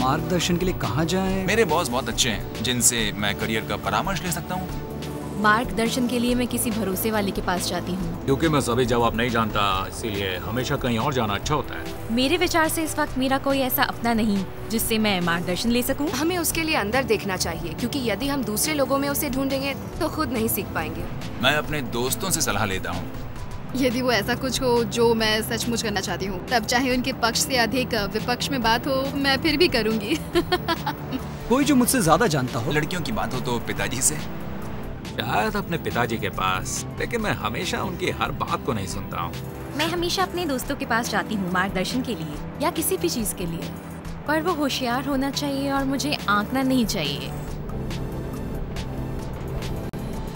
मार्गदर्शन के लिए कहाँ जाएं? मेरे बॉस बहुत अच्छे हैं जिनसे मैं करियर का परामर्श ले सकता हूँ। मार्गदर्शन के लिए मैं किसी भरोसे वाले के पास जाती हूँ। क्योंकि मैं सभी जवाब नहीं जानता, इसीलिए हमेशा कहीं और जाना अच्छा होता है। मेरे विचार से इस वक्त मेरा कोई ऐसा अपना नहीं जिससे मैं मार्गदर्शन ले सकूं। हमें उसके लिए अंदर देखना चाहिए, क्योंकि यदि हम दूसरे लोगों में उसे ढूंढेंगे तो खुद नहीं सीख पाएंगे। मैं अपने दोस्तों से सलाह लेता हूँ। यदि वो ऐसा कुछ हो जो मैं सचमुच करना चाहती हूँ, तब चाहे उनके पक्ष से अधिक विपक्ष में बात हो, मैं फिर भी करूँगी। कोई जो मुझसे ज्यादा जानता हो। लड़कियों की बात हो तो पिताजी से। शायद अपने पिताजी के पास, लेकिन मैं हमेशा उनकी हर बात को नहीं सुनता हूँ। मैं हमेशा अपने दोस्तों के पास जाती हूँ मार्गदर्शन के लिए या किसी भी चीज के लिए, पर वो होशियार होना चाहिए और मुझे आंकना नहीं चाहिए।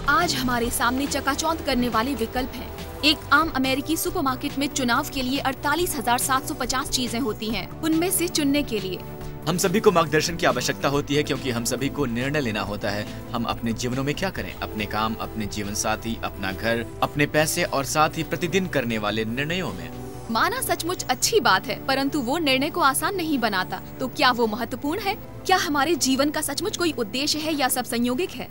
आज हमारे सामने चकाचौंध करने वाले विकल्प हैं। एक आम अमेरिकी सुपरमार्केट में चुनाव के लिए 48,750 चीजें होती हैं। उनमें से चुनने के लिए हम सभी को मार्गदर्शन की आवश्यकता होती है, क्योंकि हम सभी को निर्णय लेना होता है। हम अपने जीवनों में क्या करें, अपने काम, अपने जीवन साथी, अपना घर, अपने पैसे और साथ ही प्रतिदिन करने वाले निर्णयों में। माना सचमुच अच्छी बात है, परंतु वो निर्णय को आसान नहीं बनाता। तो क्या वो महत्वपूर्ण है? क्या हमारे जीवन का सचमुच कोई उद्देश्य है या सब संयोगिक है?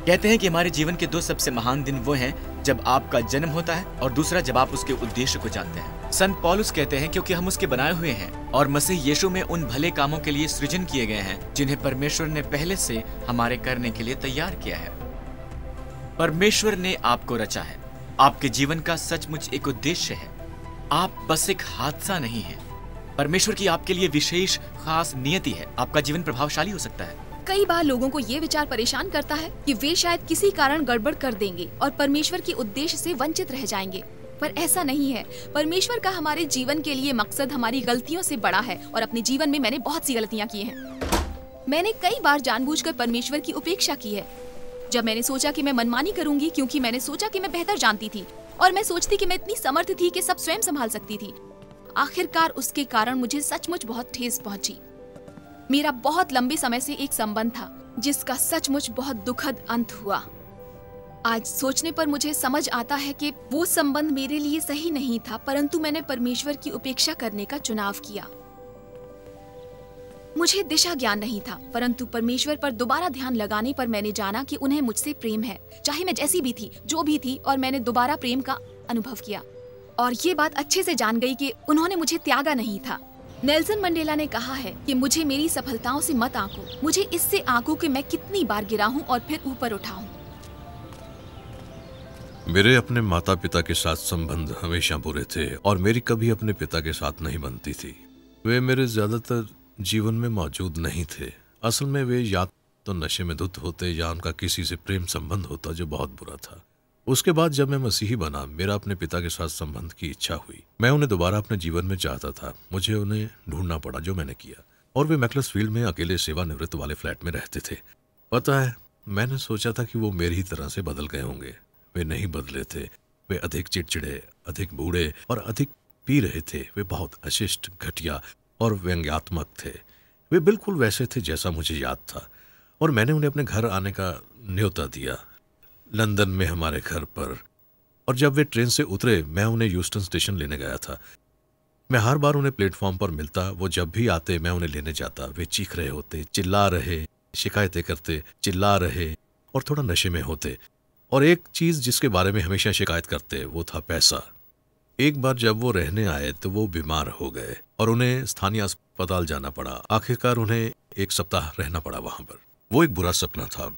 कहते हैं कि हमारे जीवन के दो सबसे महान दिन वो हैं जब आपका जन्म होता है और दूसरा जब आप उसके उद्देश्य को जानते हैं। संत पौलुस कहते हैं क्योंकि हम उसके बनाए हुए हैं और मसीह यीशु में उन भले कामों के लिए सृजन किए गए हैं जिन्हें परमेश्वर ने पहले से हमारे करने के लिए तैयार किया है। परमेश्वर ने आपको रचा है। आपके जीवन का सचमुच एक उद्देश्य है। आप बस एक हादसा नहीं है। परमेश्वर की आपके लिए विशेष खास नियति है। आपका जीवन प्रभावशाली हो सकता है। कई बार लोगों को ये विचार परेशान करता है कि वे शायद किसी कारण गड़बड़ कर देंगे और परमेश्वर के उद्देश्य से वंचित रह जाएंगे, पर ऐसा नहीं है। परमेश्वर का हमारे जीवन के लिए मकसद हमारी गलतियों से बड़ा है और अपने जीवन में मैंने बहुत सी गलतियां की हैं। मैंने कई बार जानबूझकर परमेश्वर की उपेक्षा की है। जब मैंने सोचा कि मैं मनमानी करूंगी क्योंकि मैंने सोचा कि मैं बेहतर जानती थी और मैं सोचती कि मैं इतनी समर्थ थी कि सब स्वयं संभाल सकती थी। आखिरकार उसके कारण मुझे सचमुच बहुत ठेस पहुंची। मेरा बहुत लंबे समय से एक संबंध था जिसका सचमुच बहुत दुखद अंत हुआ। आज सोचने पर मुझे समझ आता है कि वो संबंध मेरे लिए सही नहीं था, परंतु मैंने परमेश्वर की उपेक्षा करने का चुनाव किया। मुझे दिशा ज्ञान नहीं था, परंतु परमेश्वर पर दोबारा ध्यान लगाने पर मैंने जाना कि उन्हें मुझसे प्रेम है, चाहे मैं जैसी भी थी, जो भी थी, और मैंने दोबारा प्रेम का अनुभव किया और ये बात अच्छे से जान गई कि उन्होंने मुझे त्यागा नहीं था। नेल्सन मंडेला ने कहा है कि मुझे मेरी सफलताओं से मत आंको, मुझे इससे आंको कि मैं कितनी बार गिरा हूँ और फिर ऊपर उठा हूँ। मेरे अपने माता पिता के साथ संबंध हमेशा बुरे थे और मेरी कभी अपने पिता के साथ नहीं बनती थी। वे मेरे ज्यादातर जीवन में मौजूद नहीं थे। असल में वे या तो नशे में धुत होते या उनका किसी से प्रेम संबंध होता जो बहुत बुरा था। उसके बाद जब मैं मसीही बना, मेरा अपने पिता के साथ संबंध की इच्छा हुई। मैं उन्हें दोबारा अपने जीवन में चाहता था। मुझे उन्हें ढूंढना पड़ा, जो मैंने किया, और वे मैक्लसफील्ड में अकेले सेवानिवृत्त वाले फ्लैट में रहते थे। पता है, मैंने सोचा था कि वो मेरी ही तरह से बदल गए होंगे। वे नहीं बदले थे। वे अधिक चिड़चिड़े, अधिक बूढ़े और अधिक पी रहे थे। वे बहुत अशिष्ट, घटिया और व्यंग्यात्मक थे। वे बिल्कुल वैसे थे जैसा मुझे याद था, और मैंने उन्हें अपने घर आने का न्योता दिया, लंदन में हमारे घर पर। और जब वे ट्रेन से उतरे, मैं उन्हें ह्यूस्टन स्टेशन लेने गया था। मैं हर बार उन्हें प्लेटफॉर्म पर मिलता। वो जब भी आते, मैं उन्हें लेने जाता। वे चीख रहे होते, चिल्ला रहे, शिकायतें करते, चिल्ला रहे और थोड़ा नशे में होते। और एक चीज जिसके बारे में हमेशा शिकायत करते, वो था पैसा। एक बार जब वो रहने आए तो वो बीमार हो गए और उन्हें स्थानीय अस्पताल जाना पड़ा। आखिरकार उन्हें एक सप्ताह रहना पड़ा वहां पर। वो एक बुरा सपना था।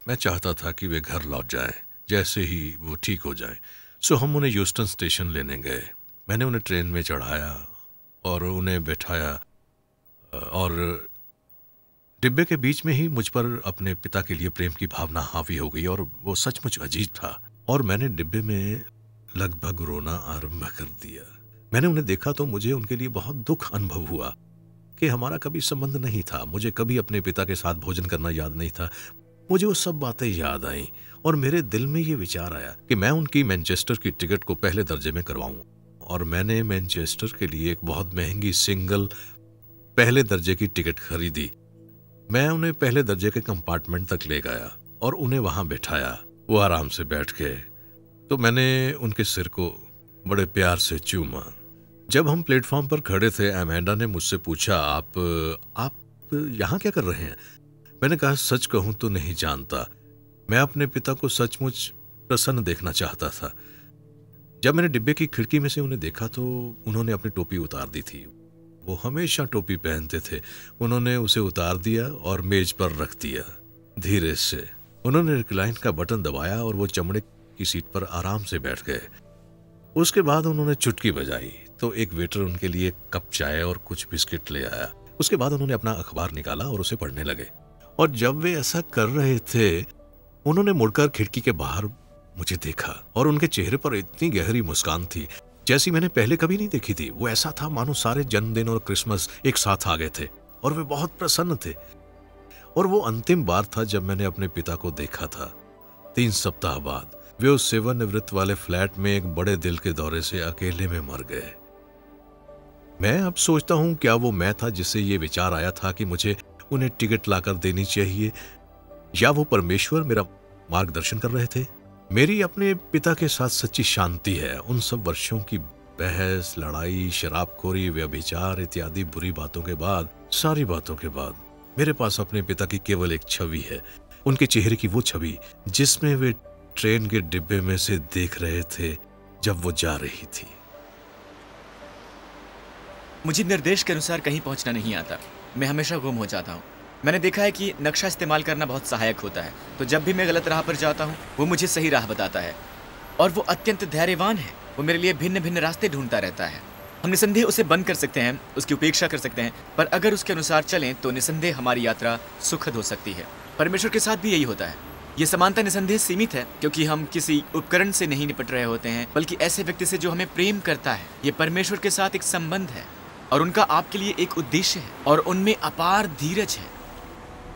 मैं चाहता था कि वे घर लौट जाएं जैसे ही वो ठीक हो जाएं। सो हम उन्हें ह्यूस्टन स्टेशन लेने गए। मैंने उन्हें ट्रेन में चढ़ाया और उन्हें बैठाया, और डिब्बे के बीच में ही मुझ पर अपने पिता के लिए प्रेम की भावना हावी हो गई, और वो सचमुच अजीब था। और मैंने डिब्बे में लगभग रोना आरंभ कर दिया। मैंने उन्हें देखा तो मुझे उनके लिए बहुत दुख अनुभव हुआ। कि हमारा कभी संबंध नहीं था। मुझे कभी अपने पिता के साथ भोजन करना याद नहीं था। मुझे वो सब बातें याद आईं और मेरे दिल में ये विचार आया कि मैं उनकी मैनचेस्टर की टिकट को पहले दर्जे में करवाऊं। और मैंने मैनचेस्टर के लिए एक बहुत महंगी सिंगल पहले दर्जे की टिकट खरीदी। मैं उन्हें पहले दर्जे के कंपार्टमेंट तक ले गया और उन्हें वहां बैठाया। वो आराम से बैठ गए तो मैंने उनके सिर को बड़े प्यार से चूमा। जब हम प्लेटफॉर्म पर खड़े थे, अमेंडा ने मुझसे पूछा, आप यहाँ क्या कर रहे हैं? मैंने कहा, सच कहूं तो नहीं जानता। मैं अपने पिता को सचमुच प्रसन्न देखना चाहता था। जब मैंने डिब्बे की खिड़की में से उन्हें देखा तो उन्होंने अपनी टोपी उतार दी थी। वो हमेशा टोपी पहनते थे। उन्होंने उसे उतार दिया और मेज पर रख दिया। धीरे से उन्होंने रिक्लाइन का बटन दबाया और वो चमड़े की सीट पर आराम से बैठ गए। उसके बाद उन्होंने चुटकी बजाई तो एक वेटर उनके लिए कप चाय और कुछ बिस्किट ले आया। उसके बाद उन्होंने अपना अखबार निकाला और उसे पढ़ने लगे। और जब वे ऐसा कर रहे थे, उन्होंने मुड़कर खिड़की के बाहर मुझे देखा और उनके चेहरे पर इतनी गहरी मुस्कान थी जैसी मैंने पहले कभी नहीं देखी थी। वो ऐसा था मानो सारे जन्मदिन और क्रिसमस एक साथ आ गए थे और वे बहुत प्रसन्न थे। और वो अंतिम बार था जब मैंने अपने पिता को देखा था। 3 सप्ताह बाद वे उस सेवानिवृत्त वाले फ्लैट में एक बड़े दिल के दौरे से अकेले में मर गए। मैं अब सोचता हूं, क्या वो मैं था जिससे ये विचार आया था कि मुझे उन्हें टिकट लाकर देनी चाहिए, या वो परमेश्वर मेरा मार्गदर्शन कर रहे थे? मेरी अपने पिता के साथ सच्ची शांति है। उन सब वर्षों की बहस, लड़ाई, शराबखोरी, व्यभिचार इत्यादि बुरी बातों के बाद, सारी बातों के बाद, मेरे पास अपने पिता की केवल एक छवि है। उनके चेहरे की वो छवि जिसमें वे ट्रेन के डिब्बे में से देख रहे थे जब वो जा रही थी। मुझे निर्देश के अनुसार कहीं पहुंचना नहीं आता। मैं हमेशा गुम हो जाता हूँ। मैंने देखा है कि नक्शा इस्तेमाल करना बहुत सहायक होता है। तो जब भी मैं गलत राह पर जाता हूँ, वो मुझे सही राह बताता है। और वो अत्यंत धैर्यवान है। वो मेरे लिए भिन्न भिन्न रास्ते ढूंढता रहता है। हम निसंदेह उसे बंद कर सकते हैं, उसकी उपेक्षा कर सकते हैं, पर अगर उसके अनुसार चलें तो निसंदेह हमारी यात्रा सुखद हो सकती है। परमेश्वर के साथ भी यही होता है। ये समानता निसंदेह सीमित है क्योंकि हम किसी उपकरण से नहीं निपट रहे होते हैं, बल्कि ऐसे व्यक्ति से जो हमें प्रेम करता है। ये परमेश्वर के साथ एक संबंध है और उनका आपके लिए एक उद्देश्य है और उनमें अपार धीरज है।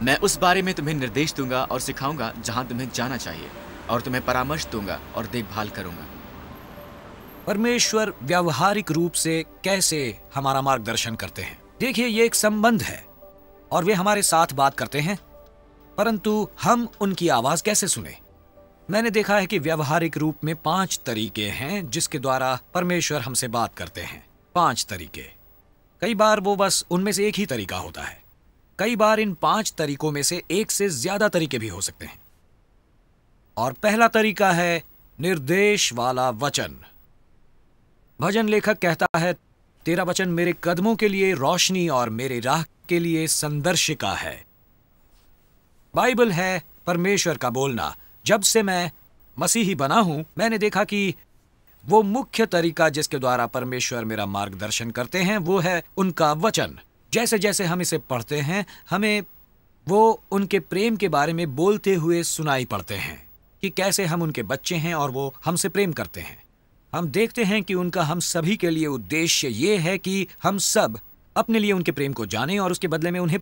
मैं उस बारे में तुम्हें निर्देश दूंगा और सिखाऊंगा जहां तुम्हें जाना चाहिए, और तुम्हें परामर्श दूंगा और देखभाल करूंगा। परमेश्वर व्यावहारिक रूप से कैसे हमारा मार्गदर्शन करते हैं? देखिए, ये एक संबंध है और वे हमारे साथ बात करते हैं, परंतु हम उनकी आवाज कैसे सुने? मैंने देखा है कि व्यावहारिक रूप में 5 तरीके हैं जिसके द्वारा परमेश्वर हमसे बात करते हैं। 5 तरीके। कई बार वो बस उनमें से एक ही तरीका होता है। कई बार इन 5 तरीकों में से एक से ज्यादा तरीके भी हो सकते हैं। और पहला तरीका है निर्देश वाला वचन। भजन लेखक कहता है, तेरा वचन मेरे कदमों के लिए रोशनी और मेरे राह के लिए संदर्शिका है। बाइबल है परमेश्वर का बोलना। जब से मैं मसीही बना हूं, मैंने देखा कि वो मुख्य तरीका जिसके द्वारा परमेश्वर मेरा मार्गदर्शन करते हैं वो है उनका वचन। जैसे जैसे हम इसे पढ़ते हैं, हमें वो उनके प्रेम के बारे में बोलते हुए सुनाई पड़ते हैं कि कैसे हम उनके बच्चे हैं और वो हमसे प्रेम करते हैं। हम देखते हैं कि उनका हम सभी के लिए उद्देश्य ये है कि हम सब अपने लिए उनके प्रेम को जानें और उसके बदले में उन्हें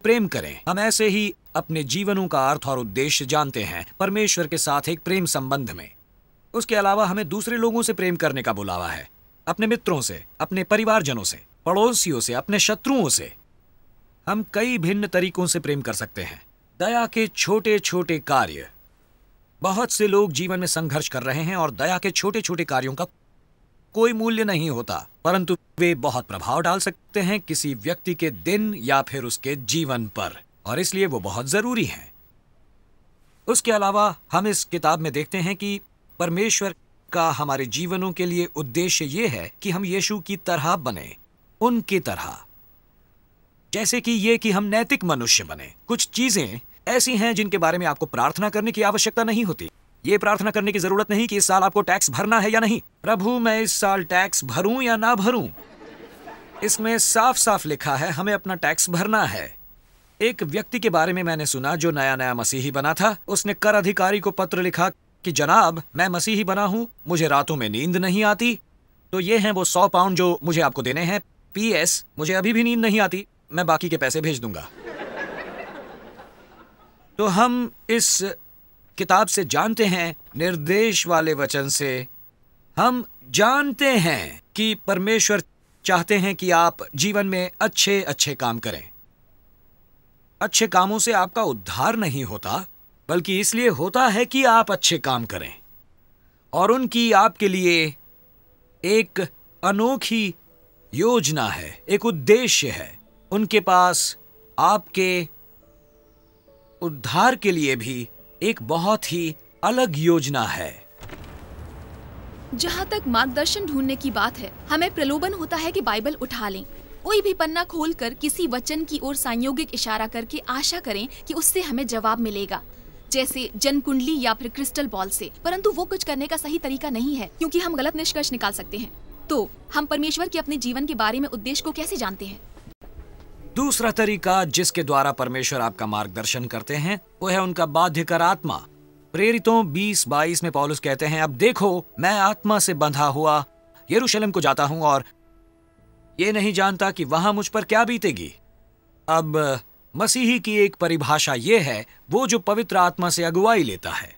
प्रेम करें। हम ऐसे ही अपने जीवनों का अर्थ और उद्देश्य जानते हैं परमेश्वर के साथ एक प्रेम संबंध में। उसके अलावा हमें दूसरे लोगों से प्रेम करने का बुलावा है, अपने मित्रों से, अपने परिवारजनों से, पड़ोसियों से, अपने शत्रुओं से। हम कई भिन्न तरीकों से प्रेम कर सकते हैं। दया के छोटे छोटे कार्य। बहुत से लोग जीवन में संघर्ष कर रहे हैं और दया के छोटे छोटे कार्यों का कोई मूल्य नहीं होता, परंतु वे बहुत प्रभाव डाल सकते हैं किसी व्यक्ति के दिन या फिर उसके जीवन पर, और इसलिए वो बहुत जरूरी हैं। उसके अलावा हम इस किताब में देखते हैं कि परमेश्वर का हमारे जीवनों के लिए उद्देश्य ये है कि हम यीशु की तरह बने, उनकी तरह। जैसे कि ये कि हम नैतिक मनुष्य बने। कुछ चीजें ऐसी हैं जिनके बारे में आपको प्रार्थना करने की आवश्यकता नहीं होती। ये प्रार्थना करने की जरूरत नहीं कि इस साल आपको टैक्स भरना है या नहीं। प्रभु, मैं इस साल टैक्स भरूं या ना भरूं? इसमें साफ साफ लिखा है हमें अपना टैक्स भरना है। एक व्यक्ति के बारे में मैंने सुना जो नया नया मसीही बना था। उसने कर अधिकारी को पत्र लिखा कि जनाब, मैं मसीही बना हूं, मुझे रातों में नींद नहीं आती, तो ये हैं वो 100 पाउंड जो मुझे आपको देने हैं। PS, मुझे अभी भी नींद नहीं आती, मैं बाकी के पैसे भेज दूंगा। तो हम इस किताब से जानते हैं, निर्देश वाले वचन से हम जानते हैं कि परमेश्वर चाहते हैं कि आप जीवन में अच्छे अच्छे काम करें। अच्छे कामों से आपका उद्धार नहीं होता, बल्कि इसलिए होता है कि आप अच्छे काम करें। और उनकी आपके लिए एक अनोखी योजना है, एक उद्देश्य है। उनके पास आपके उद्धार के लिए भी एक बहुत ही अलग योजना है। जहाँ तक मार्गदर्शन ढूंढने की बात है, हमें प्रलोभन होता है कि बाइबल उठा लें, कोई भी पन्ना खोलकर किसी वचन की ओर संयोगिक इशारा करके आशा करें कि उससे हमें जवाब मिलेगा, जैसे जन कुंडली या फिर क्रिस्टल बॉल से। परंतु वो कुछ करने का सही तरीका नहीं है, क्योंकि हम गलत निष्कर्ष निकाल सकते हैं। तो हम परमेश्वर के अपने जीवन के बारे में उद्देश्य को कैसे जानते हैं? दूसरा तरीका जिसके द्वारा परमेश्वर आपका मार्गदर्शन करते हैं वो है उनका बाध्यकर आत्मा। प्रेरितों 20:22 में पौलुस कहते हैं, अब देखो मैं आत्मा से बंधा हुआ यरूशलेम को जाता हूं और ये नहीं जानता कि वहां मुझ पर क्या बीतेगी। अब मसीही की एक परिभाषा ये है, वो जो पवित्र आत्मा से अगुवाई लेता है।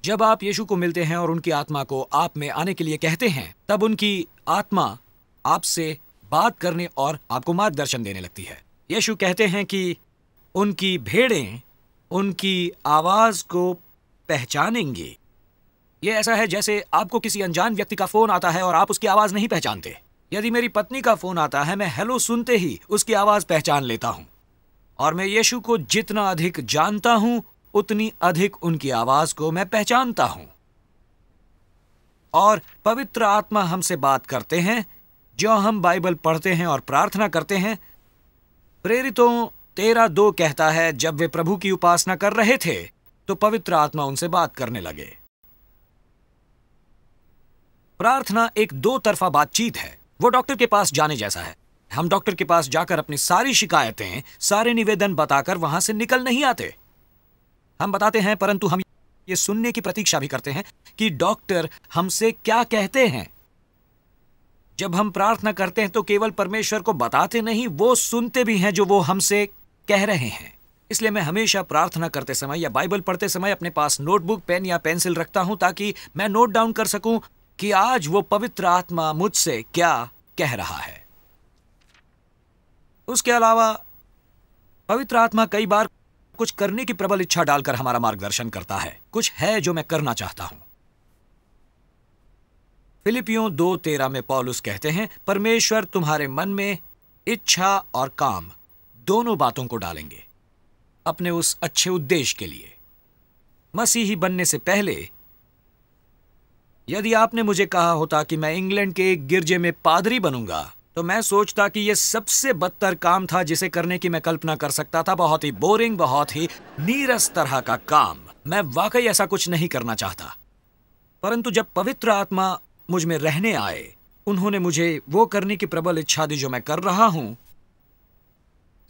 जब आप यीशु को मिलते हैं और उनकी आत्मा को आप में आने के लिए कहते हैं, तब उनकी आत्मा आपसे बात करने और आपको मार्गदर्शन देने लगती है। यीशु कहते हैं कि उनकी भेड़ें उनकी आवाज को पहचानेंगी। यह ऐसा है जैसे आपको किसी अनजान व्यक्ति का फोन आता है और आप उसकी आवाज नहीं पहचानते। यदि मेरी पत्नी का फोन आता है, मैं हेलो सुनते ही उसकी आवाज पहचान लेता हूं। और मैं यीशु को जितना अधिक जानता हूं, उतनी अधिक उनकी आवाज को मैं पहचानता हूं। और पवित्र आत्मा हमसे बात करते हैं जो हम बाइबल पढ़ते हैं और प्रार्थना करते हैं। प्रेरितों 13:2 कहता है, जब वे प्रभु की उपासना कर रहे थे तो पवित्र आत्मा उनसे बात करने लगे। प्रार्थना एक दो तरफा बातचीत है। वो डॉक्टर के पास जाने जैसा है। हम डॉक्टर के पास जाकर अपनी सारी शिकायतें, सारे निवेदन बताकर वहां से निकल नहीं आते। हम बताते हैं, परंतु हम ये सुनने की प्रतीक्षा भी करते हैं कि डॉक्टर हमसे क्या कहते हैं। जब हम प्रार्थना करते हैं तो केवल परमेश्वर को बताते नहीं, वो सुनते भी हैं जो वो हमसे कह रहे हैं। इसलिए मैं हमेशा प्रार्थना करते समय या बाइबल पढ़ते समय अपने पास नोटबुक, पेन या पेंसिल रखता हूं, ताकि मैं नोट डाउन कर सकूं कि आज वो पवित्र आत्मा मुझसे क्या कह रहा है। उसके अलावा पवित्र आत्मा कई बार कुछ करने की प्रबल इच्छा डालकर हमारा मार्गदर्शन करता है। कुछ है जो मैं करना चाहता हूं। फिलिपियों 2:13 में पौलुस कहते हैं, परमेश्वर तुम्हारे मन में इच्छा और काम दोनों बातों को डालेंगे अपने उस अच्छे उद्देश्य के लिए। मसीही बनने से पहले यदि आपने मुझे कहा होता कि मैं इंग्लैंड के एक गिरजे में पादरी बनूंगा, तो मैं सोचता कि यह सबसे बदतर काम था जिसे करने की मैं कल्पना कर सकता था। बहुत ही बोरिंग, बहुत ही नीरस तरह का काम। मैं वाकई ऐसा कुछ नहीं करना चाहता। परंतु जब पवित्र आत्मा मुझ में रहने आए, उन्होंने मुझे वो करने की प्रबल इच्छा दी जो मैं कर रहा हूं।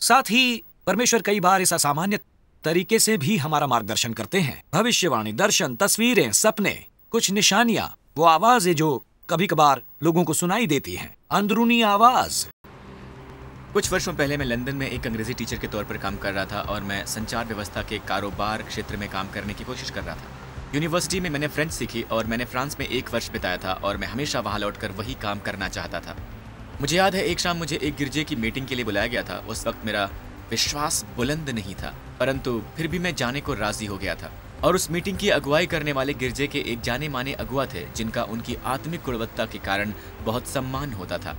साथ ही परमेश्वर कई बार इस असामान्य तरीके से भी हमारा मार्गदर्शन करते हैं। भविष्यवाणी, दर्शन, तस्वीरें, सपने, कुछ निशानियां, वो आवाजें जो कभी कभार लोगों को सुनाई देती हैं, अंदरूनी आवाज। कुछ वर्षों पहले मैं लंदन में एक अंग्रेजी टीचर के तौर पर काम कर रहा था और मैं संचार व्यवस्था के कारोबार क्षेत्र में काम करने की कोशिश कर रहा था। यूनिवर्सिटी में मैंने फ्रेंच सीखी और मैंने फ्रांस में 1 वर्ष बिताया था और मैं हमेशा वहां लौटकर वही काम करना चाहता था। मुझे याद है, एक शाम मुझे एक गिरजे की मीटिंग के लिए बुलाया गया था। उस वक्त मेरा विश्वास बुलंद नहीं था, परंतु फिर भी मैं जाने को राजी हो गया था। और उस मीटिंग की अगुवाई करने वाले गिरजे के एक जाने माने अगुआ थे, जिनका उनकी आत्मिक गुणवत्ता के कारण बहुत सम्मान होता था।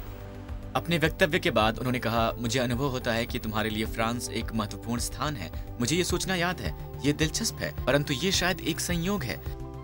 अपने वक्तव्य के बाद उन्होंने कहा, मुझे अनुभव होता है कि तुम्हारे लिए फ्रांस एक महत्वपूर्ण स्थान है। मुझे ये सोचना याद है, ये दिलचस्प है, परंतु ये शायद एक संयोग है।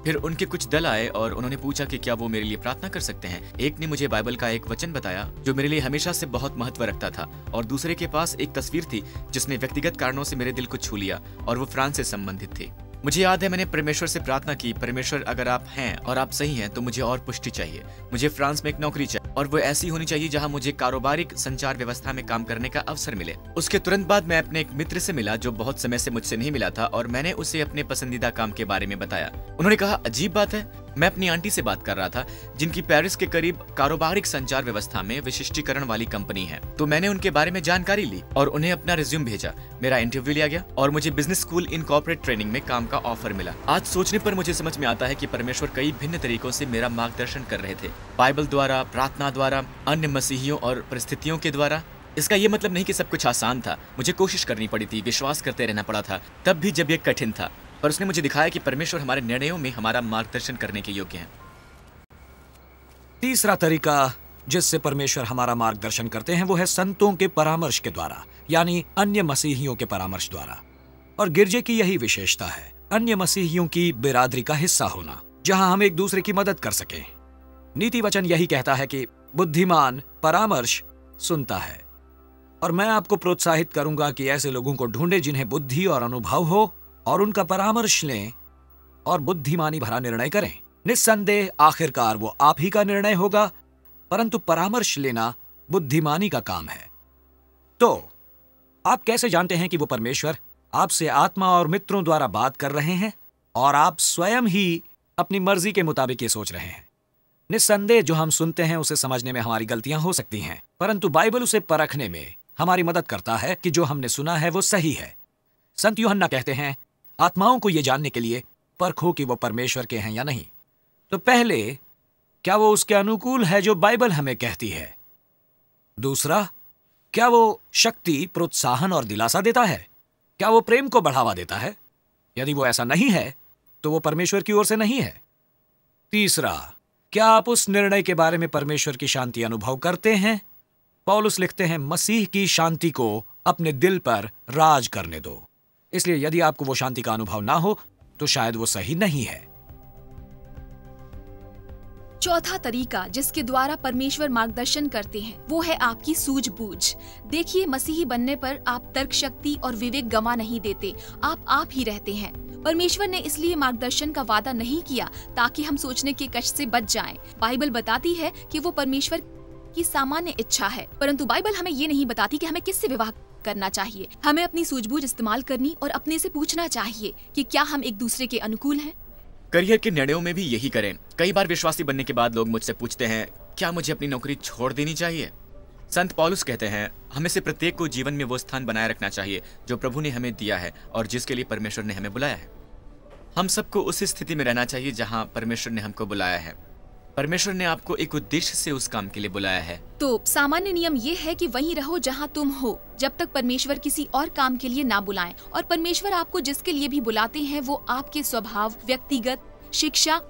फिर उनके कुछ दल आए और उन्होंने पूछा कि क्या वो मेरे लिए प्रार्थना कर सकते हैं। एक ने मुझे बाइबल का एक वचन बताया जो मेरे लिए हमेशा से बहुत महत्व रखता था, और दूसरे के पास एक तस्वीर थी जिसने व्यक्तिगत कारणों से मेरे दिल को छू लिया, और वो फ्रांस से संबंधित थी। मुझे याद है, मैंने परमेश्वर से प्रार्थना की, परमेश्वर अगर आप हैं और आप सही हैं तो मुझे और पुष्टि चाहिए। मुझे फ्रांस में एक नौकरी चाहिए और वो ऐसी होनी चाहिए जहां मुझे कारोबारिक संचार व्यवस्था में काम करने का अवसर मिले। उसके तुरंत बाद मैं अपने एक मित्र से मिला जो बहुत समय से मुझसे नहीं मिला था, और मैंने उसे अपने पसंदीदा काम के बारे में बताया। उन्होंने कहा, अजीब बात है, मैं अपनी आंटी से बात कर रहा था, जिनकी पेरिस के करीब कारोबारिक संचार व्यवस्था में विशिष्टीकरण वाली कंपनी है। तो मैंने उनके बारे में जानकारी ली और उन्हें अपना रिज्यूम भेजा। मेरा इंटरव्यू लिया गया और मुझे business school in corporate training में काम का ऑफर मिला। आज सोचने पर मुझे समझ में आता है कि परमेश्वर कई भिन्न तरीकों से मेरा मार्गदर्शन कर रहे थे, बाइबल द्वारा, प्रार्थना द्वारा, अन्य मसीहियों और परिस्थितियों के द्वारा। इसका ये मतलब नहीं कि सब कुछ आसान था, मुझे कोशिश करनी पड़ी थी, विश्वास करते रहना पड़ा था, तब भी जब ये कठिन था। पर उसने मुझे दिखाया कि परमेश्वर हमारे निर्णयों में हमारा मार्गदर्शन करने के योग्य है। तीसरा तरीका जिससे परमेश्वर हमारा मार्गदर्शन करते हैं वो है संतों के परामर्श के द्वारा, यानी अन्य मसीहियों के परामर्श द्वारा। और गिरजे की यही विशेषता है, अन्य मसीहियों की बिरादरी का हिस्सा होना, जहां हम एक दूसरे की मदद कर सकें। नीति वचन यही कहता है कि बुद्धिमान परामर्श सुनता है। और मैं आपको प्रोत्साहित करूंगा कि ऐसे लोगों को ढूंढे जिन्हें बुद्धि और अनुभव हो, और उनका परामर्श लें और बुद्धिमानी भरा निर्णय करें। निस्संदेह आखिरकार वो आप ही का निर्णय होगा, परंतु परामर्श लेना बुद्धिमानी का काम है। तो आप कैसे जानते हैं कि वो परमेश्वर आपसे आत्मा और मित्रों द्वारा बात कर रहे हैं और आप स्वयं ही अपनी मर्जी के मुताबिक ये सोच रहे हैं? निस्संदेह जो हम सुनते हैं उसे समझने में हमारी गलतियां हो सकती हैं, परंतु बाइबल उसे परखने में हमारी मदद करता है कि जो हमने सुना है वो सही है। संत यूहन्ना कहते हैं, आत्माओं को यह जानने के लिए परखो कि वो परमेश्वर के हैं या नहीं। तो पहले, क्या वो उसके अनुकूल है जो बाइबल हमें कहती है? दूसरा, क्या वो शक्ति, प्रोत्साहन और दिलासा देता है? क्या वो प्रेम को बढ़ावा देता है? यदि वो ऐसा नहीं है तो वो परमेश्वर की ओर से नहीं है। तीसरा, क्या आप उस निर्णय के बारे में परमेश्वर की शांति अनुभव करते हैं? पौलुस लिखते हैं, मसीह की शांति को अपने दिल पर राज करने दो। इसलिए यदि आपको वो शांति का अनुभव ना हो तो शायद वो सही नहीं है। चौथा तरीका जिसके द्वारा परमेश्वर मार्गदर्शन करते हैं वो है आपकी सूझबूझ। देखिए, मसीही बनने पर आप तर्क शक्ति और विवेक गंवा नहीं देते, आप ही रहते हैं। परमेश्वर ने इसलिए मार्गदर्शन का वादा नहीं किया ताकि हम सोचने के कष्ट से बच जाएं। बाइबल बताती है कि वो परमेश्वर की सामान्य इच्छा है, परंतु बाइबल हमें ये नहीं बताती कि हमें किससे विवाह करना चाहिए। हमें अपनी सूझबूझ इस्तेमाल करनी और अपने से पूछना चाहिए कि क्या हम एक दूसरे के अनुकूल हैं। करियर के निर्णयों में भी यही करें। कई बार विश्वासी बनने के बाद लोग मुझसे पूछते हैं, क्या मुझे अपनी नौकरी छोड़ देनी चाहिए? संत पौलुस कहते हैं, हमें से प्रत्येक को जीवन में वो स्थान बनाए रखना चाहिए जो प्रभु ने हमें दिया है और जिसके लिए परमेश्वर ने हमें बुलाया है। हम सबको उस स्थिति में रहना चाहिए जहां परमेश्वर ने हमको बुलाया है। परमेश्वर ने आपको एक उद्देश्य से उस काम के लिए बुलाया है। तो सामान्य नियम ये है कि वहीं रहो जहां तुम हो, जब तक परमेश्वर किसी और काम के लिए ना बुलाएं। और परमेश्वर आपको जिसके लिए भी बुलाते हैं वो आपके स्वभाव, व्यक्तिगत शिक्षा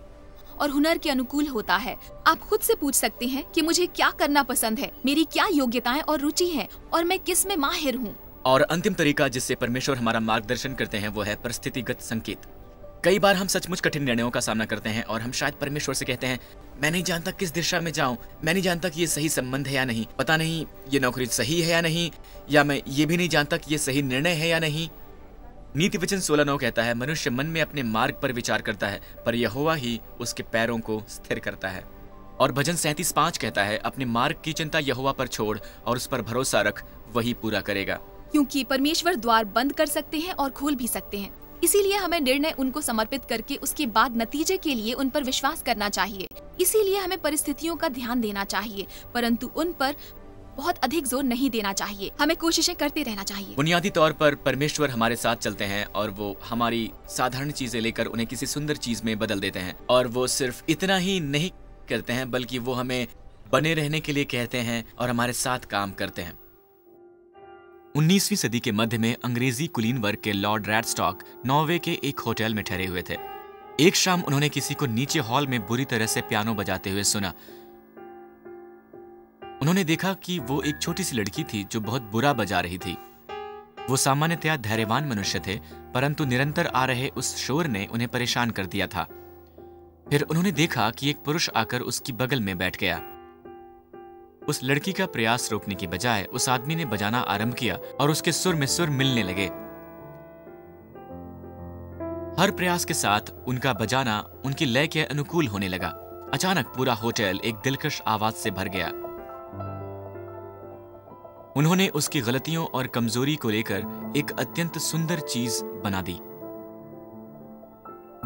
और हुनर के अनुकूल होता है। आप खुद से पूछ सकते हैं कि मुझे क्या करना पसंद है, मेरी क्या योग्यताएं और रुचि है और मैं किस में माहिर हूँ। और अंतिम तरीका जिससे परमेश्वर हमारा मार्गदर्शन करते हैं वो है परिस्थितिगत संकेत। कई बार हम सचमुच कठिन निर्णयों का सामना करते हैं और हम शायद परमेश्वर से कहते हैं, मैं नहीं जानता किस दिशा में जाऊं, मैं नहीं जानता कि ये सही संबंध है या नहीं, पता नहीं ये नौकरी सही है या नहीं, या मैं ये भी नहीं जानता कि ये सही निर्णय है या नहीं। नीति वचन 16:9 कहता है, मनुष्य मन में अपने मार्ग पर विचार करता है, पर यहोवा ही उसके पैरों को स्थिर करता है। और भजन 37:5 कहता है, अपने मार्ग की चिंता यहोवा पर छोड़ और उस पर भरोसा रख, वही पूरा करेगा। क्योंकि परमेश्वर द्वार बंद कर सकते हैं और खोल भी सकते हैं, इसीलिए हमें निर्णय उनको समर्पित करके उसके बाद नतीजे के लिए उन पर विश्वास करना चाहिए। इसीलिए हमें परिस्थितियों का ध्यान देना चाहिए, परंतु उन पर बहुत अधिक जोर नहीं देना चाहिए। हमें कोशिशें करते रहना चाहिए। बुनियादी तौर पर परमेश्वर हमारे साथ चलते हैं और वो हमारी साधारण चीजें लेकर उन्हें किसी सुंदर चीज में बदल देते हैं। और वो सिर्फ इतना ही नहीं करते हैं, बल्कि वो हमें बने रहने के लिए कहते हैं और हमारे साथ काम करते हैं। 19वीं सदी के मध्य में अंग्रेजी कुलीन वर्ग के लॉर्ड रैडस्टॉक नॉर्वे के एक होटल में ठहरे हुए थे। एक शाम उन्होंने किसी को नीचे हॉल में बुरी तरह से पियानो बजाते हुए सुना। उन्होंने देखा कि वो एक छोटी सी लड़की थी जो बहुत बुरा बजा रही थी। वो सामान्यतया धैर्यवान मनुष्य थे, परंतु निरंतर आ रहे उस शोर ने उन्हें परेशान कर दिया था। फिर उन्होंने देखा कि एक पुरुष आकर उसकी बगल में बैठ गया। उस लड़की का प्रयास रोकने की बजाय उस आदमी ने बजाना आरंभ किया और उसके सुर में सुर मिलने लगे। हर प्रयास के साथ उनका बजाना उनकी लय के अनुकूल होने लगा। अचानक पूरा होटल एक दिलकश आवाज से भर गया। उन्होंने उसकी गलतियों और कमजोरी को लेकर एक अत्यंत सुंदर चीज बना दी।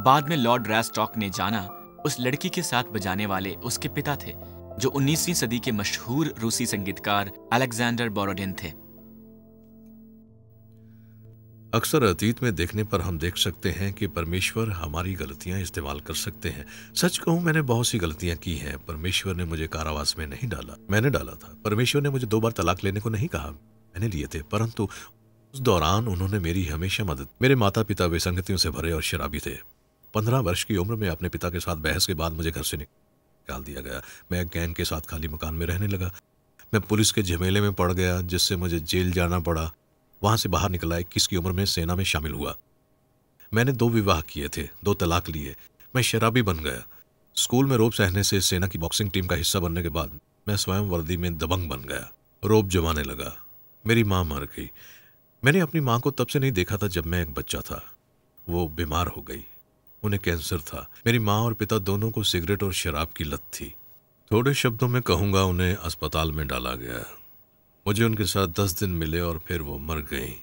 बाद में लॉर्ड रैडस्टॉक ने जाना उस लड़की के साथ बजाने वाले उसके पिता थे, जो 19वीं सदी के मशहूर रूसी संगीतकार अलेक्जेंडर बोरोडिन थे। अक्सर अतीत में देखने पर हम देख सकते हैं कि परमेश्वर हमारी गलतियां इस्तेमाल कर सकते हैं। सच कहूं, मैंने बहुत सी गलतियां की हैं। परमेश्वर ने मुझे कारावास में नहीं डाला, मैंने डाला था। परमेश्वर ने मुझे 2 बार तलाक लेने को नहीं कहा, मैंने लिए थे। परंतु उस दौरान उन्होंने मेरी हमेशा मदद। मेरे माता पिता विसंगतियों से भरे और शराबी थे। 15 वर्ष की उम्र में अपने पिता के साथ बहस के बाद मुझे घर से निकाल दिया गया। मैं गैंग के साथ खाली मकान में रहने लगा। मैं पुलिस के झमेले में पड़ गया, जिससे मुझे जेल जाना पड़ा। वहां से बाहर निकला, 21 की उम्र में सेना में शामिल हुआ। मैंने 2 विवाह किए थे, 2 तलाक लिए। मैं शराबी बन गया। स्कूल में रोब सहने से सेना की बॉक्सिंग टीम का हिस्सा बनने के बाद मैं स्वयं वर्दी में दबंग बन गया। रोब जमाने लगा। मेरी माँ मर गई। मैंने अपनी माँ को तब से नहीं देखा था जब मैं एक बच्चा था। वो बीमार हो गई, उन्हें कैंसर था। मेरी माँ और पिता दोनों को सिगरेट और शराब की लत थी। थोड़े शब्दों में कहूँगा, उन्हें अस्पताल में डाला गया। मुझे उनके साथ 10 दिन मिले और फिर वो मर गई।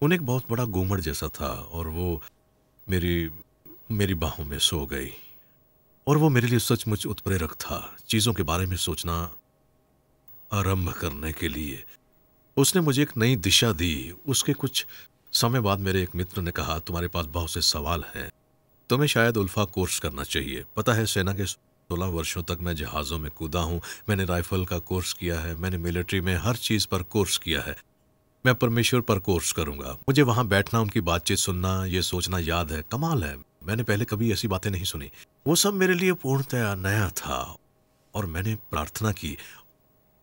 उन्हें एक बहुत बड़ा घूमड़ जैसा था और वो मेरी बाहों में सो गई। और वो मेरे लिए सचमुच उत्प्रेरक था, चीज़ों के बारे में सोचना आरंभ करने के लिए। उसने मुझे एक नई दिशा दी। उसके कुछ समय बाद मेरे एक मित्र ने कहा, तुम्हारे पास बहुत से सवाल हैं, तुम्हें शायद उल्फा कोर्स करना चाहिए। पता है, सेना के 16 वर्षों तक मैं जहाज़ों में कूदा हूँ। मैंने राइफल का कोर्स किया है, मैंने मिलिट्री में हर चीज़ पर कोर्स किया है। मैं परमेश्वर पर कोर्स करूँगा। मुझे वहाँ बैठना, उनकी बातचीत सुनना, ये सोचना याद है। कमाल है, मैंने पहले कभी ऐसी बातें नहीं सुनी। वो सब मेरे लिए पूर्णतया नया था। और मैंने प्रार्थना की,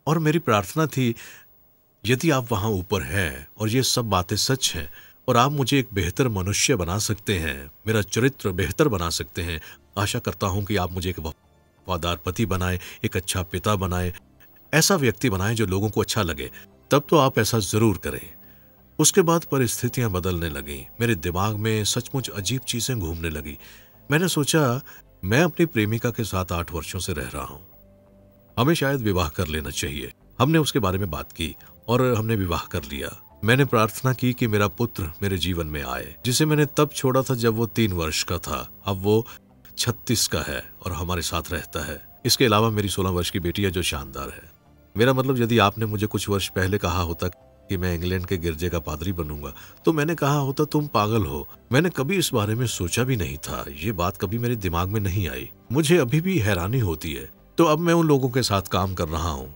और मेरी प्रार्थना थी, यदि आप वहाँ ऊपर हैं और ये सब बातें सच हैं और आप मुझे एक बेहतर मनुष्य बना सकते हैं, मेरा चरित्र बेहतर बना सकते हैं, आशा करता हूँ कि आप मुझे एक वफादार पति बनाए, एक अच्छा पिता बनाए, ऐसा व्यक्ति बनाए जो लोगों को अच्छा लगे। तब तो आप ऐसा जरूर करें। उसके बाद परिस्थितियां बदलने लगीं। मेरे दिमाग में सचमुच अजीब चीजें घूमने लगी। मैंने सोचा, मैं अपनी प्रेमिका के साथ 8 वर्षों से रह रहा हूं, हमें शायद विवाह कर लेना चाहिए। हमने उसके बारे में बात की और हमने विवाह कर लिया। मैंने प्रार्थना की कि मेरा पुत्र मेरे जीवन में आए, जिसे मैंने तब छोड़ा था जब वो 3 वर्ष का था। अब वो 36 का है और हमारे साथ रहता है। इसके अलावा मेरी 16 वर्ष की बेटी है, जो शानदार है। मेरा मतलब, यदि आपने मुझे कुछ वर्ष पहले कहा होता कि मैं इंग्लैंड के गिरजे का पादरी बनूंगा, तो मैंने कहा होता, तुम पागल हो। मैंने कभी इस बारे में सोचा भी नहीं था। ये बात कभी मेरे दिमाग में नहीं आई। मुझे अभी भी हैरानी होती है। तो अब मैं उन लोगों के साथ काम कर रहा हूँ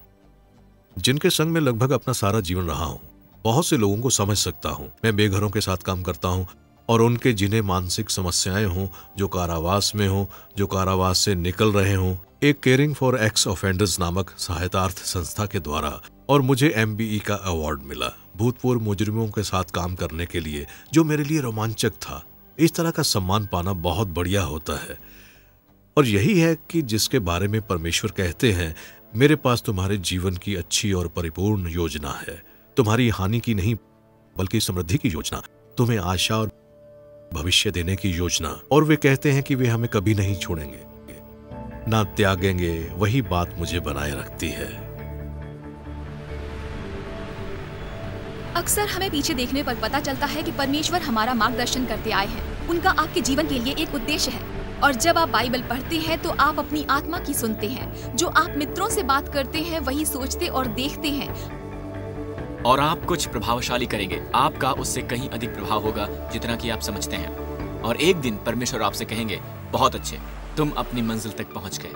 जिनके संग में लगभग अपना सारा जीवन रहा हूँ। बहुत से लोगों को समझ सकता हूँ। मैं बेघरों के साथ काम करता हूँ और उनके जिन्हें मानसिक समस्याएं हों, जो कारावास में हों, जो कारावास से निकल रहे हों, एक केयरिंग फॉर एक्स ऑफेंडर्स नामक सहायतार्थ संस्था के द्वारा। और मुझे MBE का अवार्ड मिला भूतपूर्व मुजरिमों के साथ काम करने के लिए, जो मेरे लिए रोमांचक था। इस तरह का सम्मान पाना बहुत बढ़िया होता है। और यही है कि जिसके बारे में परमेश्वर कहते हैं, मेरे पास तुम्हारे जीवन की अच्छी और परिपूर्ण योजना है, तुम्हारी हानि की नहीं बल्कि समृद्धि की योजना, तुम्हें आशा और भविष्य देने की योजना। और वे कहते हैं कि वे हमें कभी नहीं छोड़ेंगे, ना त्यागेंगे। वही बात मुझे बनाए रखती है। अक्सर हमें पीछे देखने पर पता चलता है कि परमेश्वर हमारा मार्गदर्शन करते आए हैं। उनका आपके जीवन के लिए एक उद्देश्य है। और जब आप बाइबल पढ़ते हैं तो आप अपनी आत्मा की सुनते हैं। जो आप मित्रों से बात करते हैं वही सोचते और देखते हैं। और आप कुछ प्रभावशाली करेंगे। आपका उससे कहीं अधिक प्रभाव होगा जितना कि आप समझते हैं। और एक दिन परमेश्वर आपसे कहेंगे, बहुत अच्छे, तुम अपनी मंजिल तक पहुंच गए।